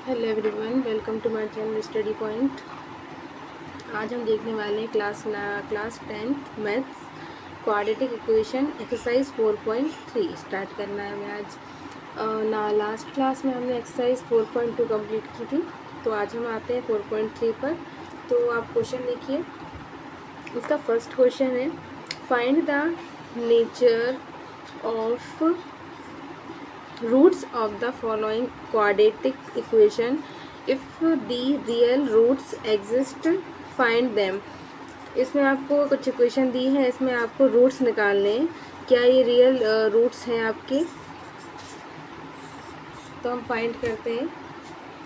Hello everyone, welcome to my channel study point. आज हम देखने वाले हैं class 10th maths quadratic equation exercise 4.3 start करना है हमें आज। लास्ट क्लास में हमने एक्सरसाइज 4.2 कंप्लीट की थी, तो आज हम आते हैं 4.3 पर। तो आप क्वेश्चन देखिए, इसका फर्स्ट क्वेश्चन है find the nature of roots of the following quadratic equation. If the real roots exist, find them. इसमें आपको कुछ इक्वेशन दी है, इसमें आपको रूट्स निकालने हैं। क्या ये रियल रूट्स हैं आपके? तो हम फाइंड करते हैं।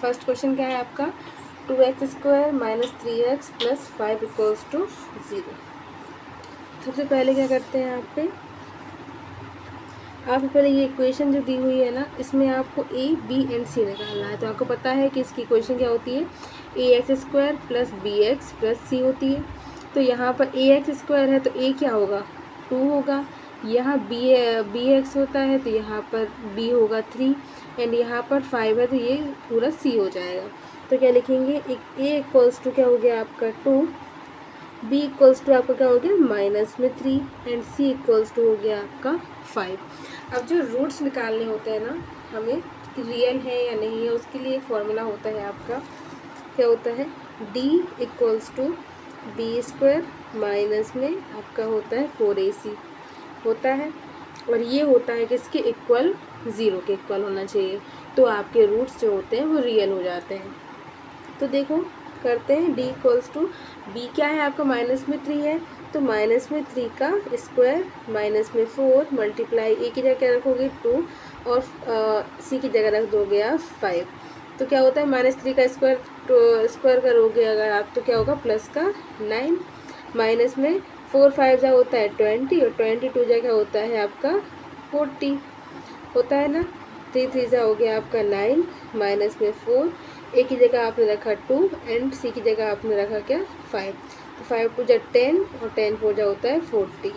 फर्स्ट क्वेश्चन क्या है आपका? 2x² - 3x + 5 = 0। सबसे पहले क्या करते हैं आप पहले ये इक्वेशन जो दी हुई है ना, इसमें आपको a, b एंड c निकालना है। तो आपको पता है कि इसकी इक्वेशन क्या होती है, ax² + bx + c होती है। तो यहाँ पर ax² है तो a क्या होगा, 2 होगा। यहाँ bx होता है तो यहाँ पर b होगा 3 एंड यहाँ पर 5 है तो ये पूरा c हो जाएगा। तो क्या लिखेंगे, एक a = क्या हो गया आपका 2, b = आपका क्या हो गया -3 एंड c = हो गया आपका 5। अब जो रूट्स निकालने होते हैं ना हमें, रियल है या नहीं है, उसके लिए एक फॉर्मूला होता है आपका। क्या होता है, d = b² माइनस में आपका होता है 4ac होता है, और ये होता है किसके इक्वल, 0 के इक्वल होना चाहिए। तो आपके रूट्स जो होते हैं वो रियल हो जाते हैं। तो देखो करते हैं, d = b क्या है आपका -3 है, तो -3 का स्क्वायर -4 मल्टीप्लाई a की जगह क्या रखोगे 2 और c की जगह रख दोगे आप 5। तो क्या होता है, -3 का स्क्वायर करोगे अगर आप तो क्या होगा प्लस का 9, माइनस में 4 5 जा होता है 20 और 22 जा क्या होता है आपका 40 होता है ना। 3 3 जा हो गया आपका 9 माइनस में 4, ए की जगह आपने रखा 2 एंड सी की जगह आपने रखा क्या 5। तो 5 2 जा 10 और 10 4 जा होता है 40।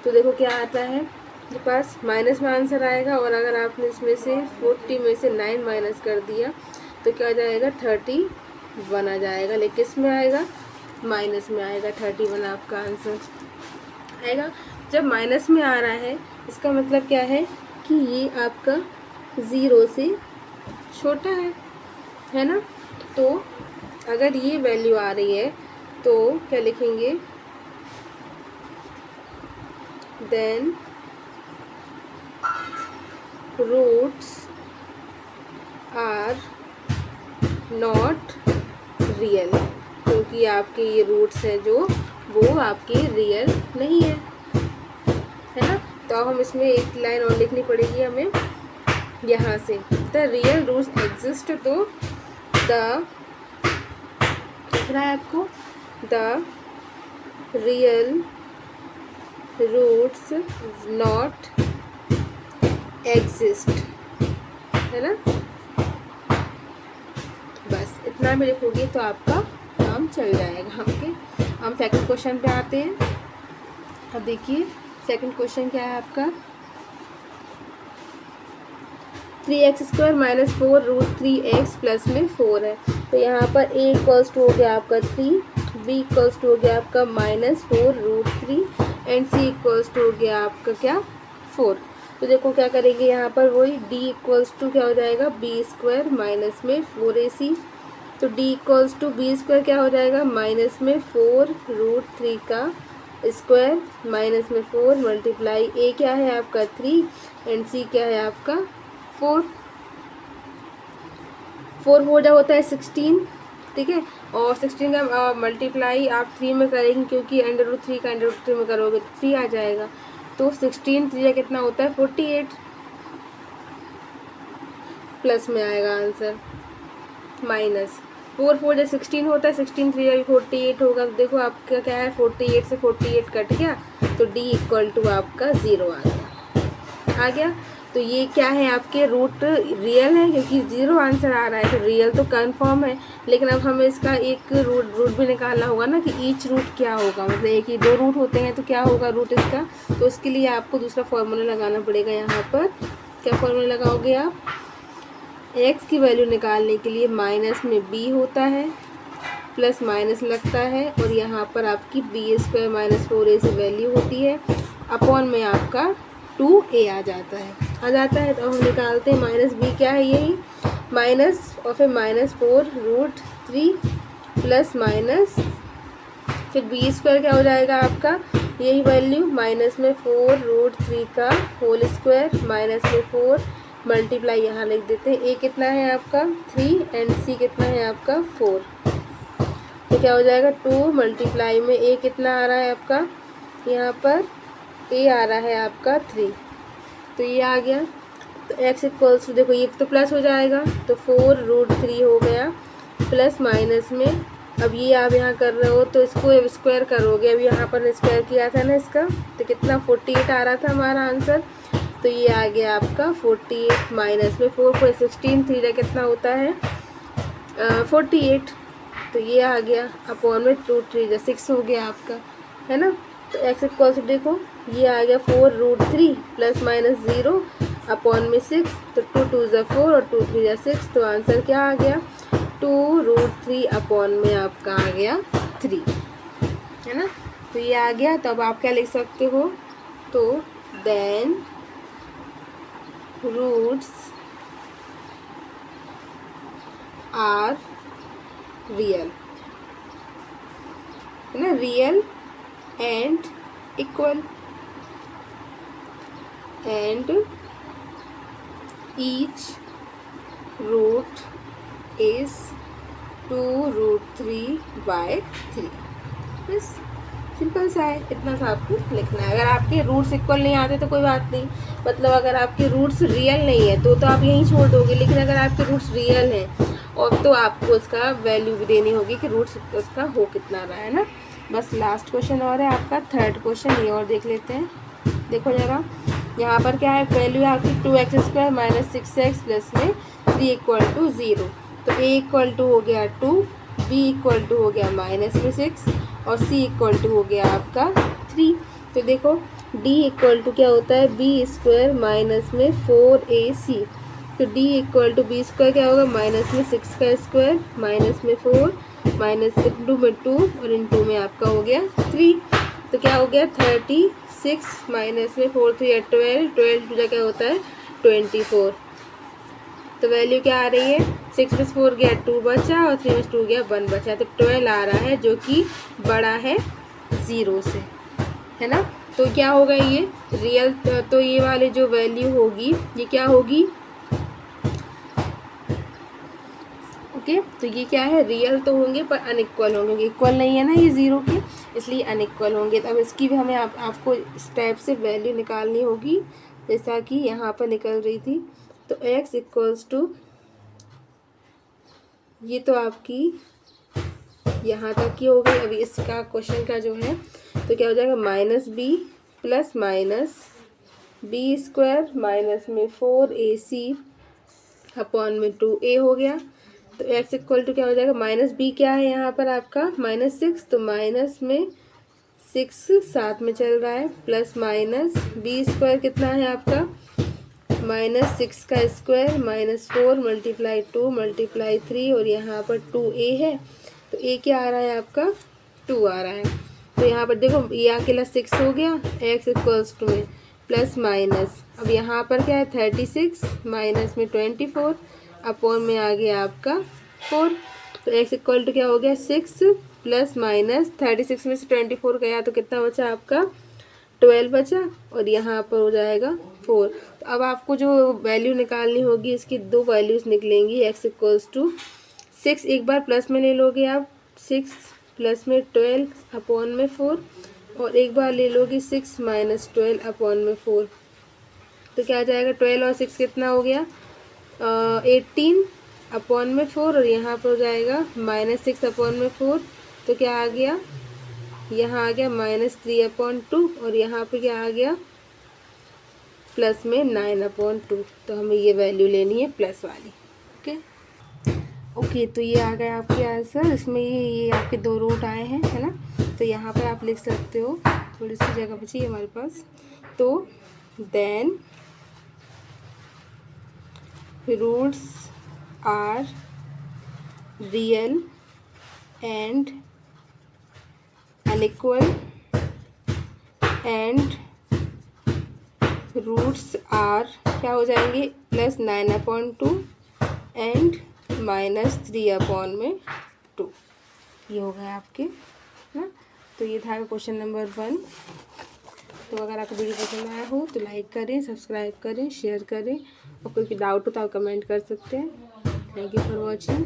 तो देखो क्या आता है आपके पास, माइनस में आंसर आएगा, और अगर आपने इसमें से 40 में से 9 माइनस कर दिया तो क्या आ जाएगा 31 आ जाएगा। लेकिन किस में आएगा, माइनस में आएगा, 31 आपका आंसर आएगा। जब माइनस में आ रहा है इसका मतलब क्या है कि ये आपका 0 से छोटा है ना। तो अगर ये वैल्यू आ रही है तो क्या लिखेंगे, then roots are not real, क्योंकि आपके ये रूट्स हैं जो वो आपके रियल नहीं है ना। तो अब हम इसमें एक लाइन और लिखनी पड़ेगी हमें यहाँ से, द रियल रूट्स एग्जिस्ट। तो द दिख रहा है आपको, the real roots not exist, है ना। बस इतना भी लिखोगे तो आपका काम चल जाएगा। हम सेकंड क्वेश्चन पे आते हैं। अब देखिए सेकंड क्वेश्चन क्या है आपका, 3x² - 4 √3x प्लस में 4 है। तो यहाँ पर a = हो गया आपका 3, b = हो गया आपका -4 √3 एंड c = हो गया आपका क्या 4। तो देखो क्या करेंगे यहाँ पर, वही d = क्या हो जाएगा b² माइनस में 4ac। तो d = b² क्या हो जाएगा -4 √3 का स्क्वायर माइनस में 4 मल्टीप्लाई a क्या है आपका 3 एंड c क्या है आपका 4 4 जा होता है 16, ठीक है। और 16 का मल्टीप्लाई आप 3 में करेंगे, क्योंकि √3 का √3 में करोगे तो 3 आ जाएगा। तो 16 3 कितना होता है 48, प्लस में आएगा आंसर माइनस 4 4 जा 16 होता है, 16 3 जा 48 होगा। तो देखो आपका क्या है, 48 से 48 कट गया तो d = आपका 0 आ गया। तो ये क्या है, आपके रूट रियल है, क्योंकि 0 आंसर आ रहा है तो रियल तो कंफर्म है। लेकिन अब हमें इसका एक रूट भी निकालना होगा ना कि ईच रूट क्या होगा, मतलब एक ही 2 रूट होते हैं तो क्या होगा रूट इसका। तो उसके लिए आपको दूसरा फॉर्मूला लगाना पड़ेगा। यहाँ पर क्या फॉर्मूला लगाओगे आप, एक्स की वैल्यू निकालने के लिए माइनस में बी होता है, प्लस माइनस लगता है, और यहाँ पर आपकी बी स्क्वायर माइनस 4a से वैल्यू होती है, अपॉन में आपका 2a आ जाता है। तो हम निकालते हैं माइनस बी क्या है, यही माइनस और फिर माइनस 4√3 प्लस माइनस फिर बी स्क्वायर क्या हो जाएगा आपका, यही वैल्यू माइनस में 4√3 का होल स्क्वायर माइनस में 4 मल्टीप्लाई यहाँ लिख देते हैं। ए कितना है आपका 3 एंड सी कितना है आपका 4। तो क्या हो जाएगा 2 मल्टीप्लाई में ए कितना आ रहा है आपका, यहाँ पर ए आ रहा है आपका 3, तो ये आ गया। तो एक्स इक्वल्स टू देखो ये तो प्लस हो जाएगा, तो 4√3 हो गया प्लस माइनस में, अब ये आप यहाँ कर रहे हो तो इसको स्क्वायर करोगे, अब यहाँ पर स्क्वायर किया था ना इसका, तो कितना 48 आ रहा था हमारा आंसर। तो ये आ गया आपका 48 माइनस में 4 को 16 3 कितना होता है 48, तो ये आ गया अपॉन में 2 3 6 हो गया आपका, है ना। तो एक्स इक्वल्स देखो ये आ गया 4√3 प्लस माइनस 0 अपॉन में 6, तो 2 2 ज़ा 4 और 2 3 ज़ा 6, तो आंसर क्या आ गया 2√3 अपॉन में आपका आ गया 3, है ना। तो ये आ गया। तो अब आप क्या लिख सकते हो, तो देन रूट्स आर रियल, है ना, real and equal and each root is 2√3/3। बस सिंपल सा है, इतना सा आपको लिखना है। अगर आपके रूट्स इक्वल नहीं आते तो कोई बात नहीं, मतलब अगर आपके रूट्स रियल नहीं है तो आप यहीं छोड़ दोगे, लेकिन अगर आपके रूट्स रियल हैं और तो आपको उसका वैल्यू भी देनी होगी कि रूट्स उसका हो कितना रहा है ना। बस लास्ट क्वेश्चन और है आपका थर्ड क्वेश्चन, ये और देख लेते हैं। देखो जरा यहाँ पर क्या है, वैल्यू है आपकी 2x² माइनस 6x प्लस में 3 = 0। तो a इक्वल टू हो गया 2, b इक्वल टू हो गया माइनस में 6 और c इक्वल टू हो गया आपका 3। तो देखो d इक्वल टू क्या होता है b² माइनस में 4ac, तो d इक्वल टू b² क्या होगा माइनस में 6 का स्क्वायर माइनस में 4 माइनस इंटू में 2 और इंटू में आपका हो गया 3। तो क्या हो गया 36 माइनस में 4 3 12 12 टू क्या होता है 24। तो वैल्यू क्या आ रही है 6 + 4 गया 2 बचा और 3 + 2 गया 1 बचा, तो 12 आ रहा है जो कि बड़ा है 0 से, है ना। तो क्या होगा ये रियल, तो ये वाले जो वैल्यू होगी ये क्या होगी, ओके। तो ये क्या है रियल तो होंगे पर अनइक्वल होंगे, इक्वल नहीं है ना ये 0 के, इसलिए अनइक्वल होंगे। तो अब इसकी भी हमें आपको इस टाइप से वैल्यू निकालनी होगी जैसा कि यहाँ पर निकल रही थी। तो x इक्वल्स टू ये तो आपकी यहाँ तक की हो गई। अभी इसका क्वेश्चन का जो है तो क्या हो जाएगा -b plus minus b² minus में 4ac अपॉन में 2a हो गया। तो x इक्वल टू क्या हो जाएगा -b क्या है यहाँ पर आपका -6, तो माइनस में 6 साथ में चल रहा है प्लस माइनस b² कितना है आपका -6 का स्क्वायर माइनस 4 मल्टीप्लाई 2 मल्टीप्लाई 3 और यहाँ पर 2a है, तो a क्या आ रहा है आपका 2 आ रहा है। तो यहाँ पर देखो ये अकेला 6 हो गया x इक्वल्स टू में प्लस माइनस, अब यहाँ पर क्या है 36 माइनस में 24 अपॉन में आ गया आपका 4। तो x इक्वल टू क्या हो गया 6 प्लस माइनस 36 में से 24 गया तो कितना बचा आपका 12 बचा और यहाँ पर हो जाएगा 4। तो अब आपको जो वैल्यू निकालनी होगी इसकी दो वैल्यूज़ निकलेंगी। x इक्वल्स टू 6 एक बार प्लस में ले लोगे आप 6 प्लस में 12 अपॉन में 4 और एक बार ले लोगे 6 माइनस 12 अपॉन में 4। तो क्या आ जाएगा 12 और 6 कितना हो गया 18 अपॉन में 4 और यहाँ पर हो जाएगा -6 अपॉन में 4। तो क्या आ गया यहाँ आ गया -3/2 और यहाँ पे क्या आ गया प्लस में 9/2। तो हमें ये वैल्यू लेनी है प्लस वाली, ओके। तो ये आ गया आपके आंसर। इसमें ये आपके 2 रूट आए हैं, है ना। तो यहाँ पर आप लिख सकते हो, थोड़ी सी जगह बची है हमारे पास। तो then roots are real and unequal and roots are क्या हो जाएंगे, +9/2 एंड -3/2। ये हो गए आपके ना। तो ये था क्वेश्चन नंबर 1। तो अगर आपको वीडियो पसंद आया हो तो लाइक करें, सब्सक्राइब करें, शेयर करें, और कोई भी डाउट हो तो आप कमेंट कर सकते हैं। Thank you for watching.